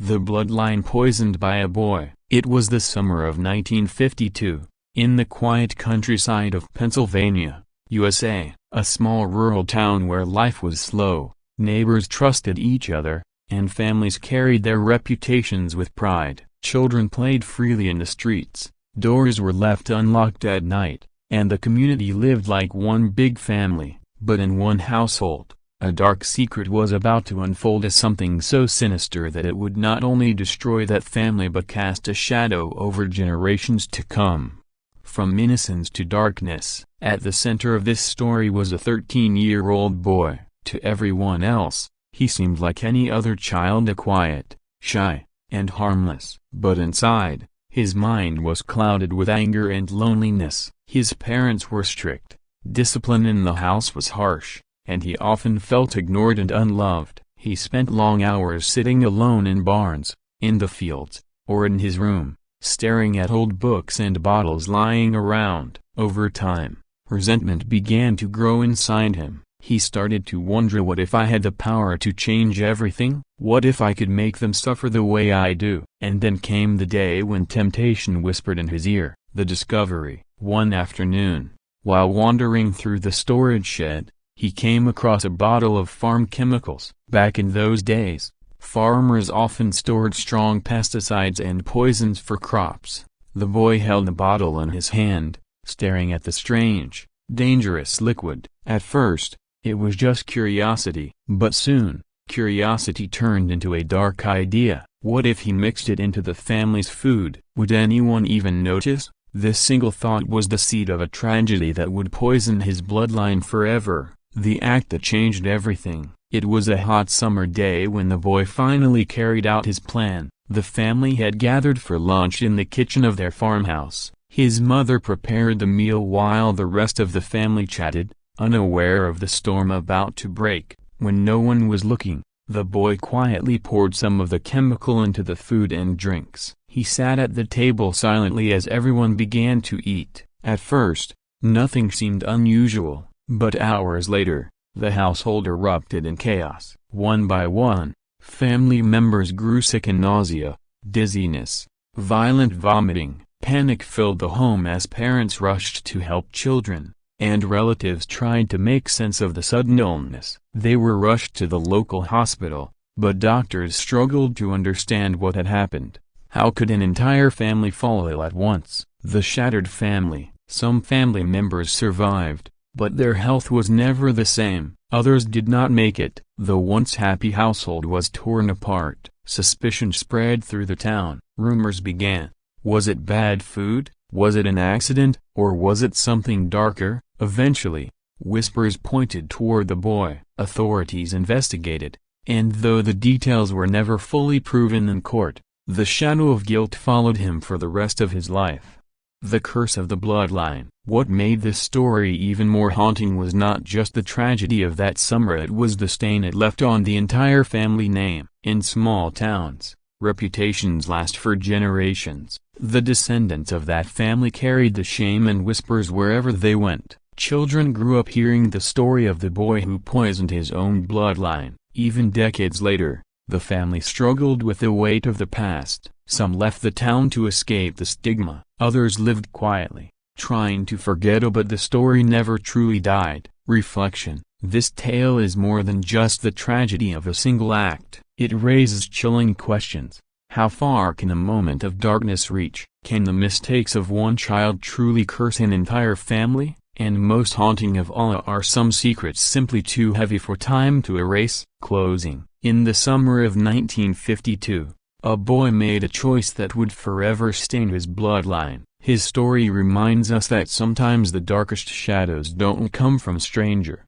The Bloodline Poisoned by a Boy. It was the summer of 1952, in the quiet countryside of Pennsylvania, USA, a small rural town where life was slow, neighbors trusted each other, and families carried their reputations with pride. Children played freely in the streets, doors were left unlocked at night, and the community lived like one big family. But in one household, a dark secret was about to unfold as something so sinister that it would not only destroy that family but cast a shadow over generations to come. From innocence to darkness, at the center of this story was a 13-year-old boy. To everyone else, he seemed like any other child, quiet, shy, and harmless. But inside, his mind was clouded with anger and loneliness. His parents were strict, discipline in the house was harsh, and he often felt ignored and unloved. He spent long hours sitting alone in barns, in the fields, or in his room, staring at old books and bottles lying around. Over time, resentment began to grow inside him. He started to wonder, what if I had the power to change everything? What if I could make them suffer the way I do? And then came the day when temptation whispered in his ear, the discovery. One afternoon, while wandering through the storage shed, he came across a bottle of farm chemicals. Back in those days, farmers often stored strong pesticides and poisons for crops. The boy held the bottle in his hand, staring at the strange, dangerous liquid. At first, it was just curiosity. But soon, curiosity turned into a dark idea. What if he mixed it into the family's food? Would anyone even notice? This single thought was the seed of a tragedy that would poison his bloodline forever. The act that changed everything. It was a hot summer day when the boy finally carried out his plan. The family had gathered for lunch in the kitchen of their farmhouse. His mother prepared the meal while the rest of the family chatted, unaware of the storm about to break. When no one was looking, the boy quietly poured some of the chemical into the food and drinks. He sat at the table silently as everyone began to eat. At first, nothing seemed unusual. But hours later, the household erupted in chaos. One by one, family members grew sick, and nausea, dizziness, violent vomiting. Panic filled the home as parents rushed to help children, and relatives tried to make sense of the sudden illness. They were rushed to the local hospital, but doctors struggled to understand what had happened. How could an entire family fall ill at once? The shattered family. Some family members survived, but their health was never the same. Others did not make it. The once happy household was torn apart. Suspicion spread through the town. Rumors began. Was it bad food? Was it an accident? Or was it something darker? Eventually, whispers pointed toward the boy. Authorities investigated, and though the details were never fully proven in court, the shadow of guilt followed him for the rest of his life. The curse of the bloodline. What made this story even more haunting was not just the tragedy of that summer, it was the stain it left on the entire family name. In small towns, reputations last for generations. The descendants of that family carried the shame and whispers wherever they went. Children grew up hearing the story of the boy who poisoned his own bloodline. Even decades later, the family struggled with the weight of the past. Some left the town to escape the stigma. Others lived quietly, trying to forget, but the story never truly died. Reflection. This tale is more than just the tragedy of a single act. It raises chilling questions. How far can a moment of darkness reach? Can the mistakes of one child truly curse an entire family? And most haunting of all, are some secrets simply too heavy for time to erase? Closing. In the summer of 1952, a boy made a choice that would forever stain his bloodline. His story reminds us that sometimes the darkest shadows don't come from stranger,